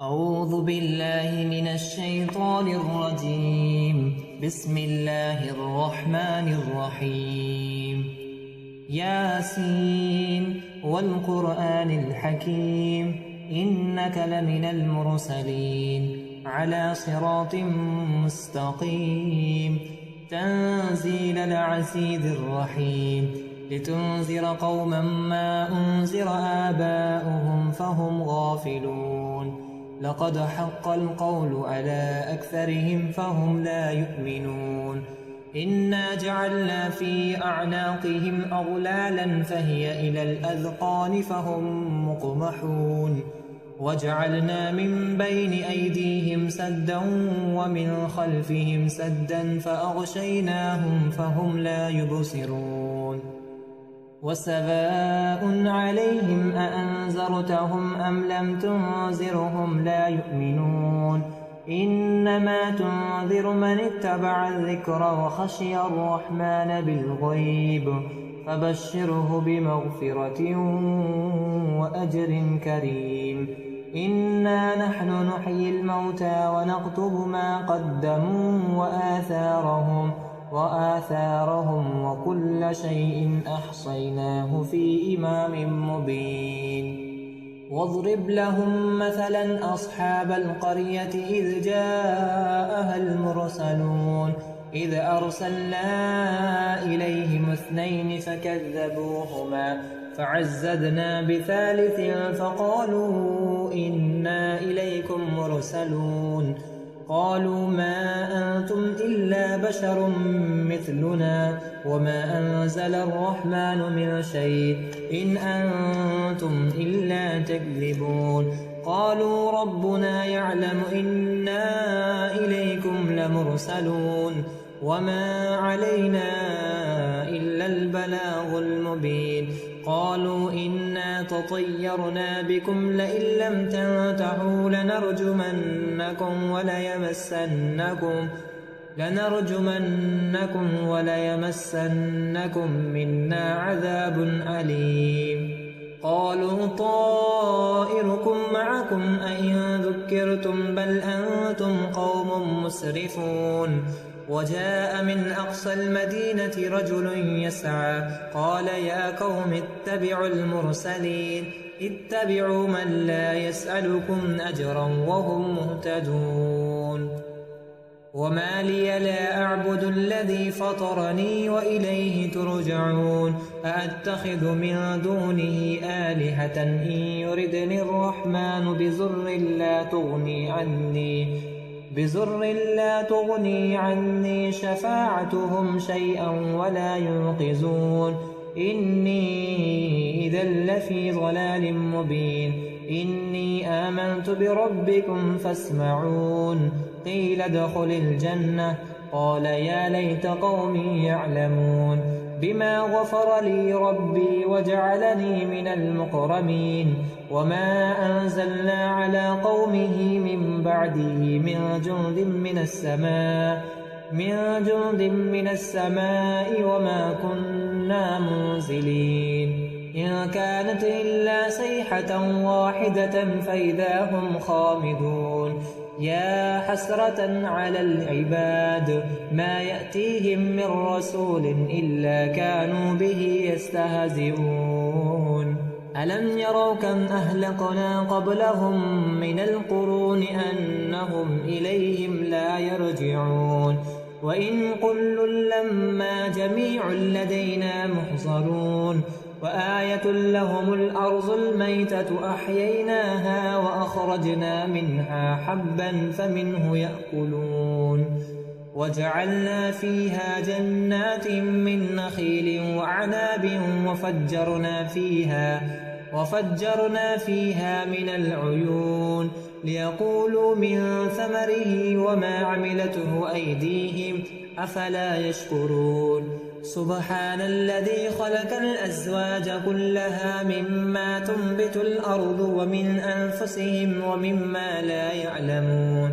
أعوذ بالله من الشيطان الرجيم. بسم الله الرحمن الرحيم. ياسين والقرآن الحكيم إنك لمن المرسلين على صراط مستقيم تنزيل العزيز الرحيم لتنذر قوما ما أنذر آباؤهم فهم غافلون لقد حق القول على أكثرهم فهم لا يؤمنون إنا جعلنا في أعناقهم أغلالا فهي إلى الأذقان فهم مقمحون وجعلنا من بين أيديهم سدا ومن خلفهم سدا فأغشيناهم فهم لا يبصرون وسواء عليهم أأنذرتهم أم لم تنذرهم لا يؤمنون إنما تنذر من اتبع الذكر وخشي الرحمن بالغيب فبشره بمغفرة وأجر كريم إنا نحن نحيي الموتى ونكتب ما قدموا وآثارهم وكل شيء أحصيناه في إمام مبين واضرب لهم مثلا أصحاب القرية إذ جاءها المرسلون إذ أرسلنا إليهم 2 فكذبوهما فعززنا بثالث فقالوا إنا إليكم مرسلون قالوا ما أنتم إلا بشر مثلنا وما أنزل الرحمن من شيء إن أنتم إلا تكذبون قالوا ربنا يعلم إنا إليكم لمرسلون وما علينا إلا البلاغ المبين قالوا إنا تطيرنا بكم لئن لم تنتهوا لنرجمنكم وليمسنكم منا عذاب أليم قالوا طائركم معكم أئن ذكرتم بل أنتم قوم مسرفون وجاء من أقصى المدينة رجل يسعى قال يا قوم اتبعوا المرسلين اتبعوا من لا يسألكم أجرا وهم مهتدون وما لي لا أعبد الذي فطرني وإليه ترجعون أأتخذ من دونه آلهة إن يردني الرحمن بضر لا تغني عني شفاعتهم شيئا ولا ينقذون إني إذا لفي ضلال مبين إني آمنت بربكم فاسمعون قيل ادخل الجنة قال يا ليت قومي يعلمون بما غفر لي ربي وجعلني من المكرمين وما أنزلنا على قومه من بعده من جند من السماء وما كنا منزلين إن كانت إلا صيحة واحدة فإذا هم خامدون يا حسرة على العباد ما يأتيهم من رسول إلا كانوا به يستهزئون ألم يروا كم أهلكنا قبلهم من القرون أنهم إليهم لا يرجعون وإن كل لما جميع لدينا محضرون وآية لهم الأرض الميتة أحييناها وأخرجنا منها حبا فمنه يأكلون وجعلنا فيها جنات من نخيل وعناب وفجرنا فيها من العيون ليقولوا من ثمره وما عملته أيديهم أفلا يشكرون سبحان الذي خلق الأزواج كلها مما تنبت الأرض ومن أنفسهم ومما لا يعلمون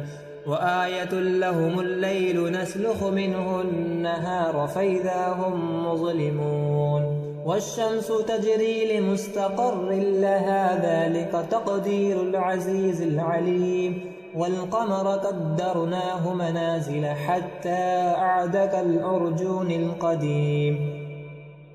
وآية لهم الليل نسلخ منه النهار فإذا هم مظلمون والشمس تجري لمستقر لها ذلك تقدير العزيز العليم والقمر قدرناه منازل حتى عاد كالعرجون القديم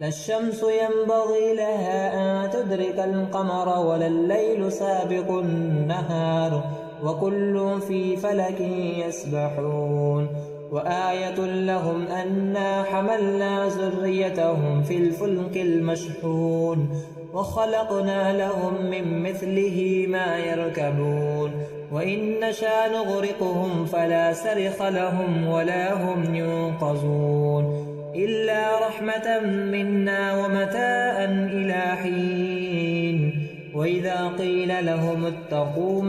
لا الشمس ينبغي لها أن تدرك القمر ولا الليل سابق النهار وكل في فلك يسبحون وآية لهم أنا حملنا ذريتهم في الفلك المشحون وخلقنا لهم من مثله ما يركبون وإن نشأ نغرقهم فلا صرخ لهم ولا هم ينقذون إلا رحمة منا ومتاعا إلى حين وإذا قيل لهم اتقوا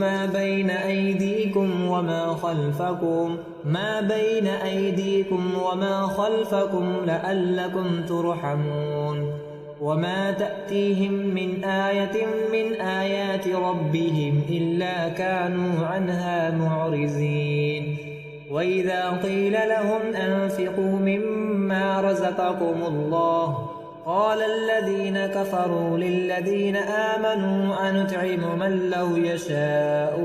ما بين أيديكم وما خلفكم لعلكم ترحمون وما تأتيهم من آية من آيات ربهم إلا كانوا عنها معرضين وإذا قيل لهم أنفقوا مما رزقكم الله قال الذين كفروا للذين آمنوا أنطعم من لو يشاء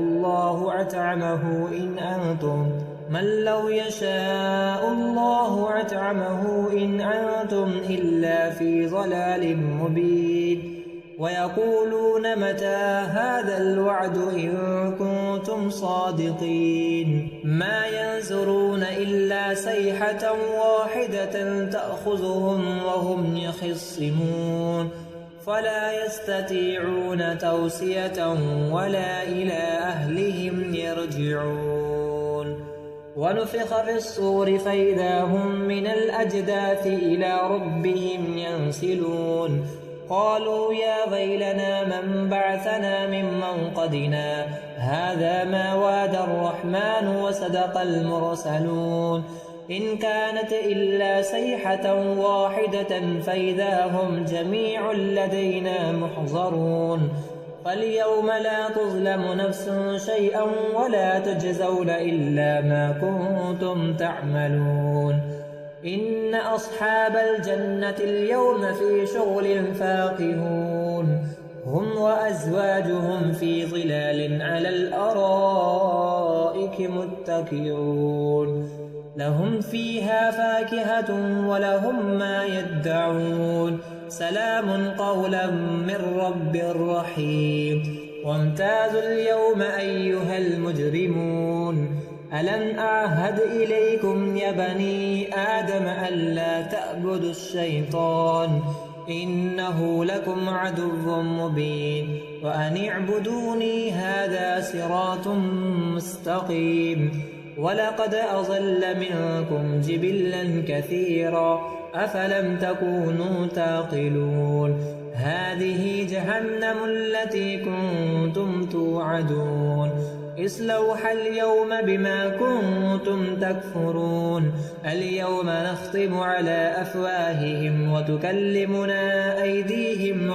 الله أطعمه إن أنتم إلا في ضلال مبين ويقولون متى هذا الوعد إن كنتم صادقين ما ينظرون إلا صيحة واحدة تأخذهم وهم يخصمون فلا يستطيعون توصية ولا إلى أهلهم يرجعون ونفخ في الصور فإذا هم من الأجداث إلى ربهم ينسلون قالوا يا ويلنا من بعثنا من مرقدنا هذا ما وعد الرحمن وصدق المرسلون إن كانت إلا صيحة واحدة فإذا هم جميع لدينا محضرون فاليوم لا تظلم نفس شيئا ولا تجزون إلا ما كنتم تعملون إن أصحاب الجنة اليوم في شغل فاكهون هم وأزواجهم في ظلال على الأرائك متكئون لهم فيها فاكهة ولهم ما يدعون سلام قولا من رب رحيم وامتازوا اليوم أيها المجرمون ألم أعهد إليكم يا بني آدم ألا تعبدوا الشيطان إنه لكم عدو مبين وأن اعبدوني هذا صراط مستقيم ولقد أضل منكم جبلا كثيرا أفلم تكونوا تعقلون هذه جهنم التي كنتم توعدون اصلوها اليوم بما كنتم تكفرون اليوم نختم على أفواههم وتكلمنا أيديهم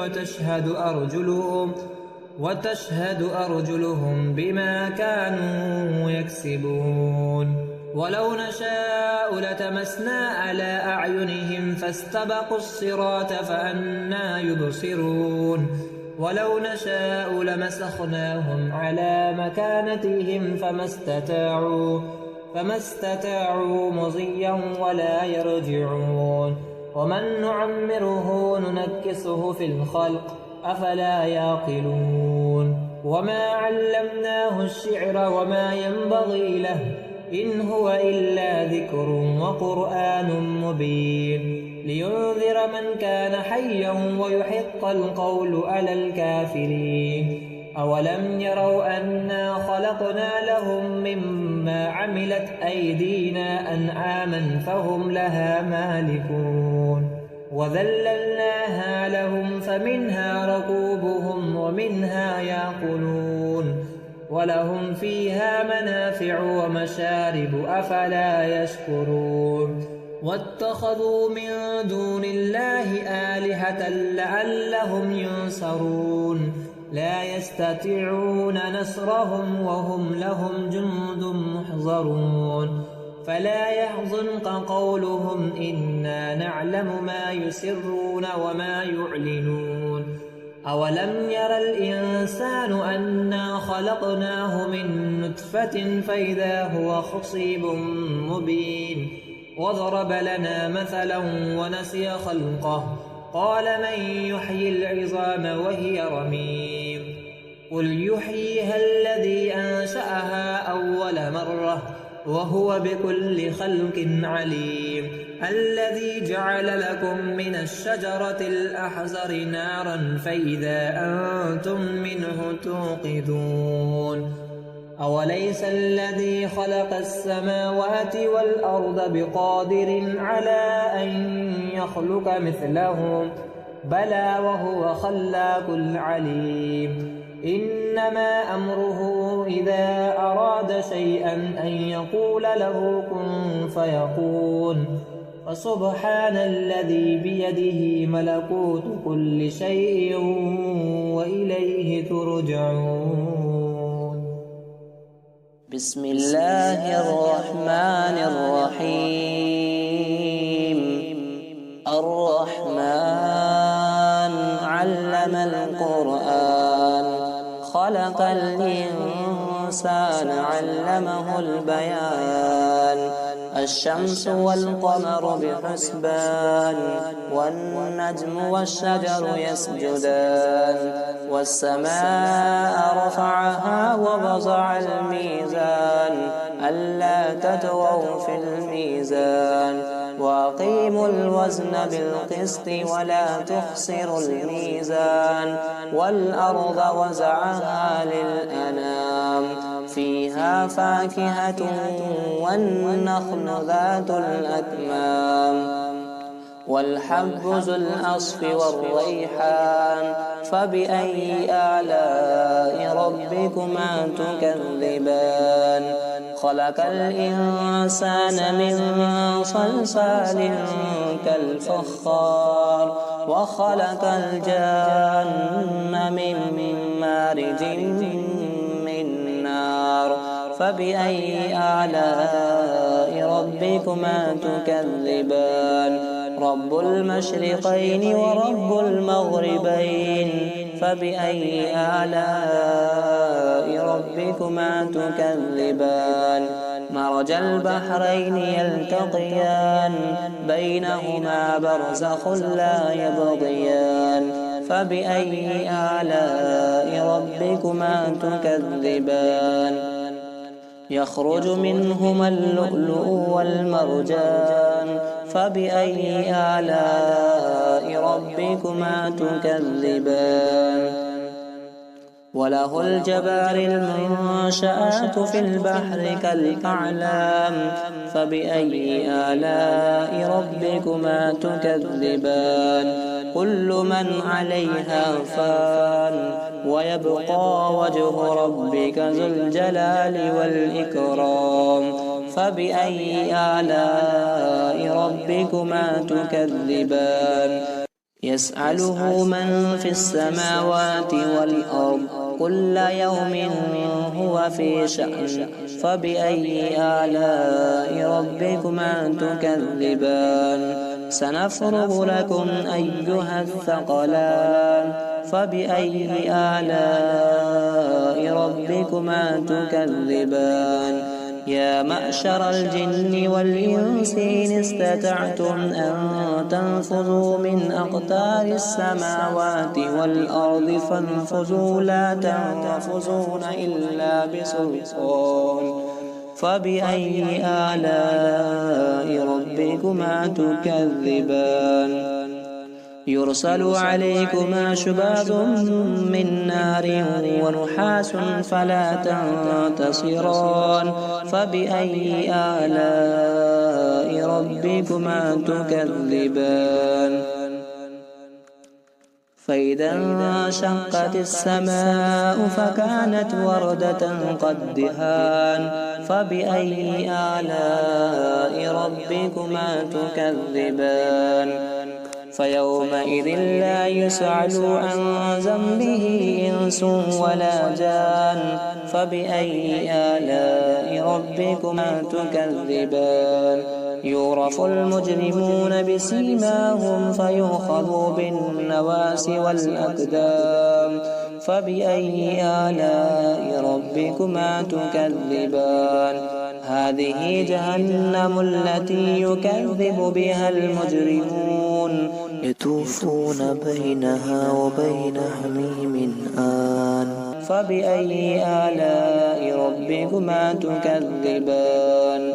وتشهد أرجلهم بما كانوا يكسبون ولو نشاء لتمسنا على أعينهم فاستبقوا الصراط فأنى يبصرون ولو نشاء لمسخناهم على مكانتهم فما استطاعوا مضيا ولا يرجعون ومن نعمره ننكسه في الخلق أفلا يعقلون وما علمناه الشعر وما ينبغي له إن هو إلا ذكر وقرآن مبين لينذر من كان حيا ويحق القول على الكافرين أولم يروا أنا خلقنا لهم مما عملت أيدينا أنعاما فهم لها مالكون وذللناها لهم فمنها ركوبهم ومنها يأكلون ولهم فيها منافع ومشارب أفلا يشكرون واتخذوا من دون الله آلهة لعلهم ينصرون لا يستطيعون نصرهم وهم لهم جند محضرون فلا يحزنك قولهم إنا نعلم ما يسرون وما يعلنون أولم ير الإنسان أنا خلقناه من نطفة فإذا هو خصيب مبين وضرب لنا مثلا ونسي خلقه قال من يحيي العظام وهي رميم قل يحييها الذي أنشأها أول مرة وهو بكل خلق عليم الذي جعل لكم من الشجرة الأحزر نارا فإذا أنتم منه توقدون أوليس الذي خلق السماوات والأرض بقادر على أن يخلق مثلهم بلى وهو خلاق العليم إنما أمره إذا أراد شيئا أن يقول له كن فيكون فسبحان الذي بيده ملكوت كل شيء وإليه ترجعون. بسم الله الرحمن الرحيم. الرحمن علم القرآن خلق الإنسان علمه البيان الشمس والقمر بحسبان والنجم والشجر يسجدان والسماء رفعها ووضع الميزان ألا تطغوا في الميزان وأقيموا الوزن بالقسط ولا تخسروا الميزان والأرض وزعها للأنام فيها فاكهة والنخل ذات الأكمام والحب ذو العصف والريحان فبأي آلاء ربكما تكذبان خلق الإنسان من صلصال كالفخار وخلق الجان من مارج من نار فبأي آلاء ربكما تكذبان رب المشرقين ورب المغربين فبأي آلاء ربكما تكذبان مرج البحرين يلتقيان بينهما برزخ لا يبغيان فبأي آلاء ربكما تكذبان يخرج منهما اللؤلؤ والمرجان فبأي آلاء ربكما تكذبان وله الجبار المنشآت في البحر كالأعلام فبأي آلاء ربكما تكذبان كل من عليها فان ويبقى وجه ربك ذو الجلال والإكرام فبأي آلاء ربكما تكذبان يسأله من في السماوات والأرض كل يوم هو في شأن فبأي آلاء ربكما تكذبان سنفرغ لكم أيها الثقلان فبأي آلاء ربكما تكذبان يا معشر الجن والإنس إن استطعتم أن تنفذوا من أقطار السماوات والأرض فانفذوا لا تنفذون إلا بسلطان فبأي آلاء ربكما تكذبان يرسل عليكما شباب من نار ونحاس فلا تنتصران فبأي آلاء ربكما تكذبان فإذا انشقت السماء فكانت وردة كالدهان فبأي آلاء ربكما تكذبان فيومئذ لا يسأل عن ذنبه إنس ولا جان فبأي آلاء ربكما تكذبان يعرف المجرمون بسيماهم فيؤخذوا بالنواصي والأقدام فبأي آلاء ربكما تكذبان هذه جهنم التي يكذب بها المجرمون يطوفون بينها وبين حميم آن فبأي آلاء ربكما تكذبان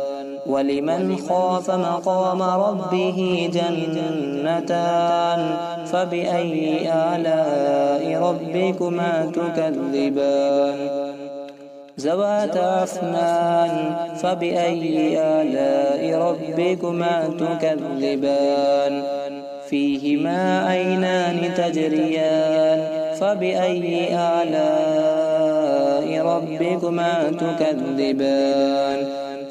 ولمن خاف مقام ربه جنتان فبأي آلاء ربكما تكذبان ذواتا أفنان فبأي آلاء ربكما تكذبان فيهما عينان تجريان فبأي آلاء ربكما تكذبان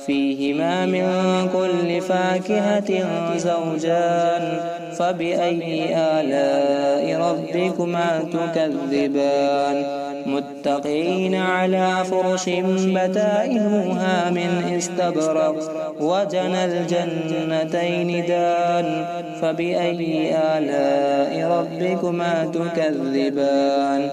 فيهما من كل فاكهة زوجان فبأي آلاء ربكما تكذبان متقين على فرش بطائنها من استبرق وجنى الجنتين دان فبأي آلاء ربكما تكذبان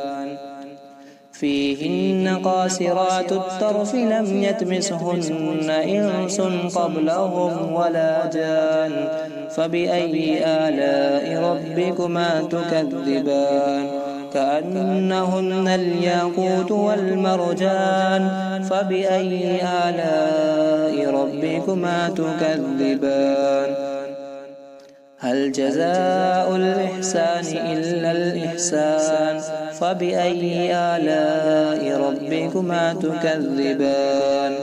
فيهن قاصرات الطرف لم يطمثهن إنس قبلهم ولا جان فبأي آلاء ربكما تكذبان كأنهن الياقوت والمرجان فبأي آلاء ربكما تكذبان هل جزاء الإحسان إلا الإحسان فبأي آلاء ربكما تكذبان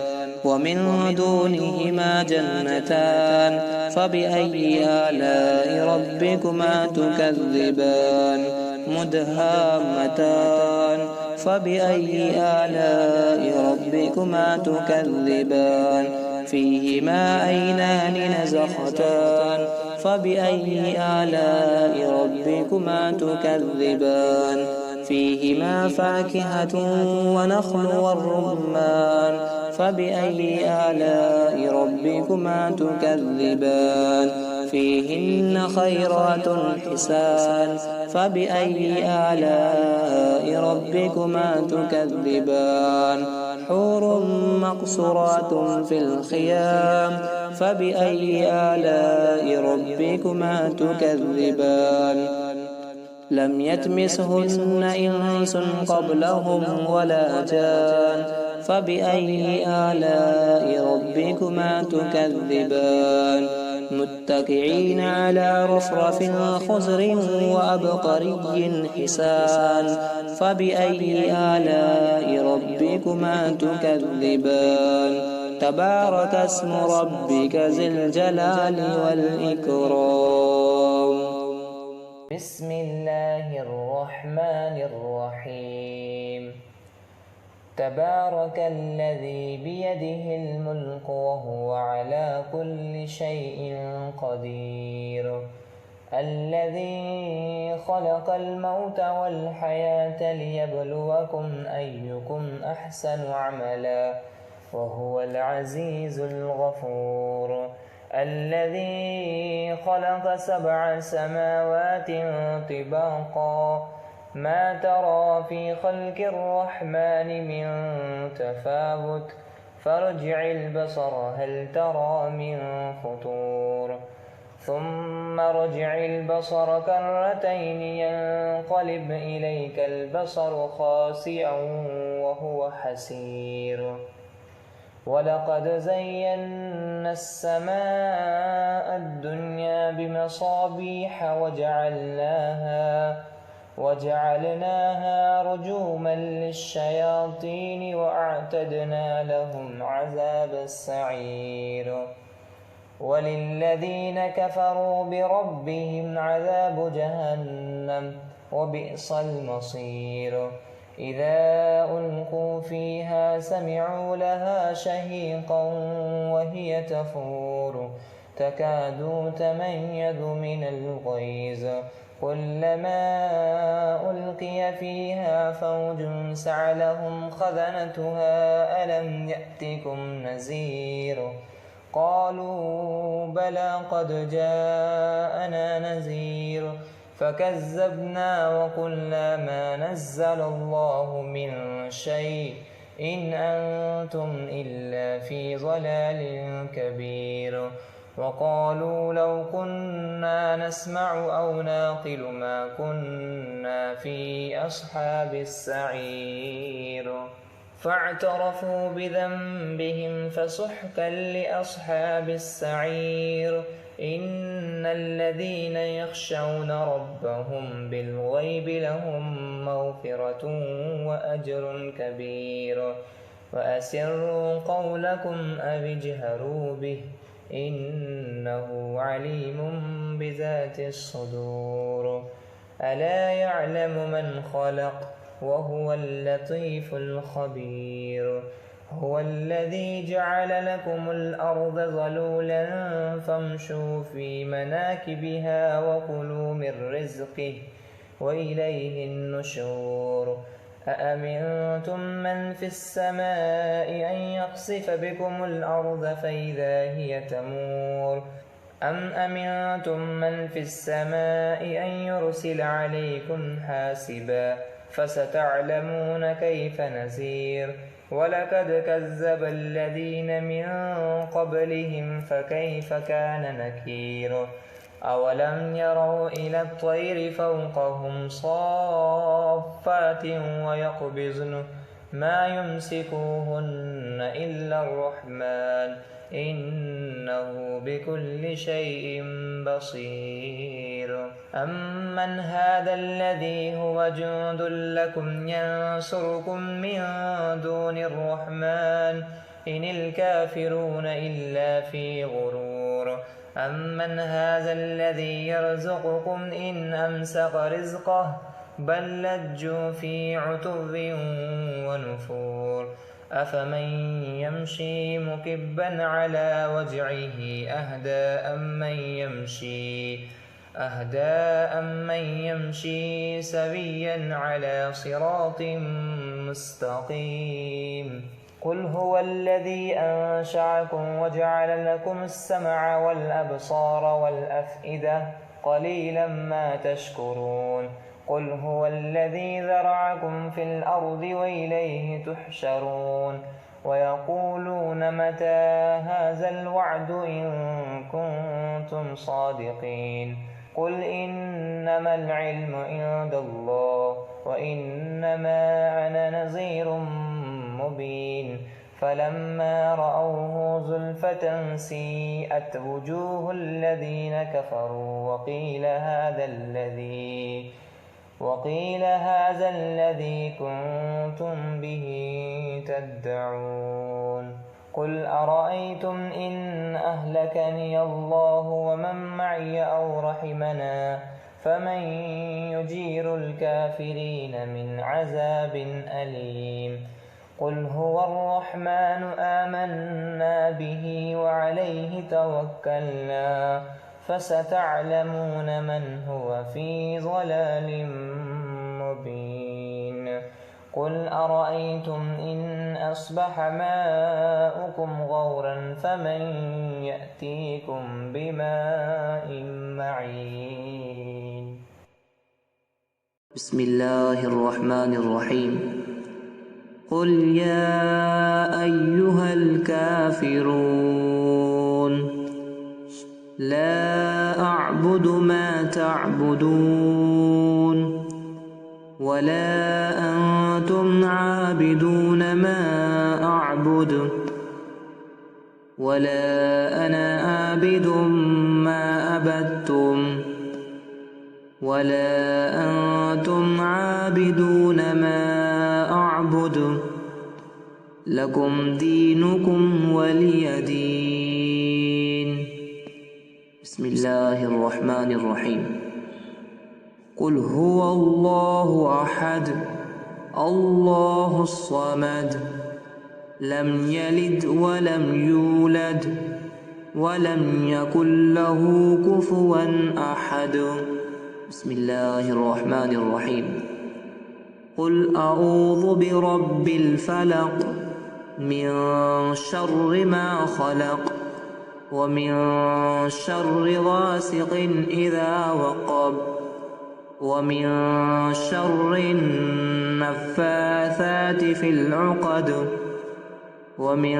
ومن دونهما جنتان فبأي آلاء ربكما تكذبان مدهامتان فبأي آلاء ربكما تكذبان فيهما عينان نزختان فبأي آلاء ربكما تكذبان فيهما فاكهة ونخل والرمان فبأي آلاء ربكما تكذبان فيهن خيرات حسان فبأي آلاء ربكما تكذبان حور مقصورات في الخيام فبأي آلاء ربكما تكذبان لم يطمثهن إنس قبلهم ولا جان فبأي آلاء ربكما تكذبان متكئين على رفرف خضر وأبقري حسان فبأي آلاء ربكما تكذبان تبارك اسم ربك ذي الجلال والإكرام بسم الله الرحمن الرحيم تبارك الذي بيده الملك وهو على كل شيء قدير الذي خلق الموت والحياة ليبلوكم أيكم أحسن عملا وهو العزيز الغفور الذي خلق 7 سماوات طباقا ما ترى في خلق الرحمن من تفاوت فارجع البصر هل ترى من فطور ثم ارجع البصر كرتين ينقلب إليك البصر خاسئا وهو حسير ولقد زينا السماء الدنيا بمصابيح وجعلناها رجوما للشياطين وأعتدنا لهم عذاب السعير وللذين كفروا بربهم عذاب جهنم وبئس المصير إذا ألقوا فيها سمعوا لها شهيقا وهي تكاد تميز من الغيظ كلما ألقي فيها فوج سألهم خزنتها ألم يأتكم نذير قالوا بلى قد جاءنا نذير فكذبنا وقلنا ما نزل الله من شيء إن أنتم إلا في ضلال كبير وقالوا لو كنا نسمع أو نعقل ما كنا في أصحاب السعير فاعترفوا بذنبهم فسحقا لأصحاب السعير إن الذين يخشون ربهم بالغيب لهم مغفرة وأجر كبير وأسروا قولكم أو اجهروا به إنه عليم بذات الصدور ألا يعلم من خلق وهو اللطيف الخبير هو الذي جعل لكم الأرض ذلولا فامشوا في مناكبها وكلوا من رزقه وإليه النشور أأمنتم من في السماء أن يخسف بكم الأرض فإذا هي تمور أم أمنتم من في السماء أن يرسل عليكم حاسبا فستعلمون كيف نذير ولقد كذب الذين من قبلهم فكيف كان نكير أولم يروا إلى الطير فوقهم صافات ويقبضن ما يمسكوهن إلا الرحمن إنه بكل شيء بصير أمن هذا الذي هو جند لكم ينصركم من دون الرحمن إن الكافرون إلا في غرور أمن هذا الذي يرزقكم إن أمسك رزقه بل لجوا في عتو ونفور أفمن يمشي مكبا على وجعه أهدى أمن يمشي سويا على صراط مستقيم قل هو الذي أنشأكم وجعل لكم السمع والأبصار والأفئدة قليلا ما تشكرون قل هو الذي ذرعكم في الأرض وإليه تحشرون ويقولون متى هذا الوعد إن كنتم صادقين قل إنما العلم عند الله وإنما أنا نذير مبين فلما رأوه زلفة سيئت وجوه الذين كفروا وقيل هذا الذي كنتم به تدعون قل أرأيتم إن أهلكني الله ومن معي أو رحمنا فمن يجير الكافرين من عذاب أليم قل هو الرحمن آمنا به وعليه توكلنا فستعلمون من هو في ضلال مبين قل أرأيتم إن أصبح ماؤكم غورا فمن يأتيكم بماء معين بسم الله الرحمن الرحيم قل يا أيها الكافرون لا أعبد ما تعبدون ولا أنتم عابدون ما أعبد ولا أنا عابد ما عبدتم ولا أنتم عابدون ما أعبد لكم دينكم ولي دين بسم الله الرحمن الرحيم قل هو الله أحد الله الصمد لم يلد ولم يولد ولم يكن له كفوا أحد. بسم الله الرحمن الرحيم. قل أعوذ برب الفلق من شر ما خلق ومن شر غاسق إذا وقب ومن شر النفاثات في العقد ومن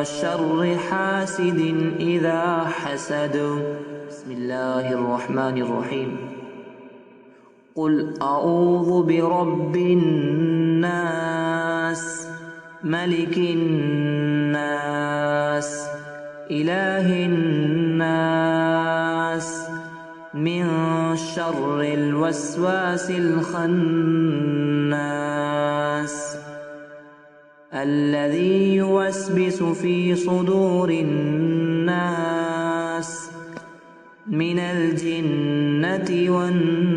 شر حاسد إذا حسد. بسم الله الرحمن الرحيم. قل أعوذ برب الناس ملك الناس إله الناس من شر الوسواس الخناس الذي يوسوس في صدور الناس من الجنة والناس.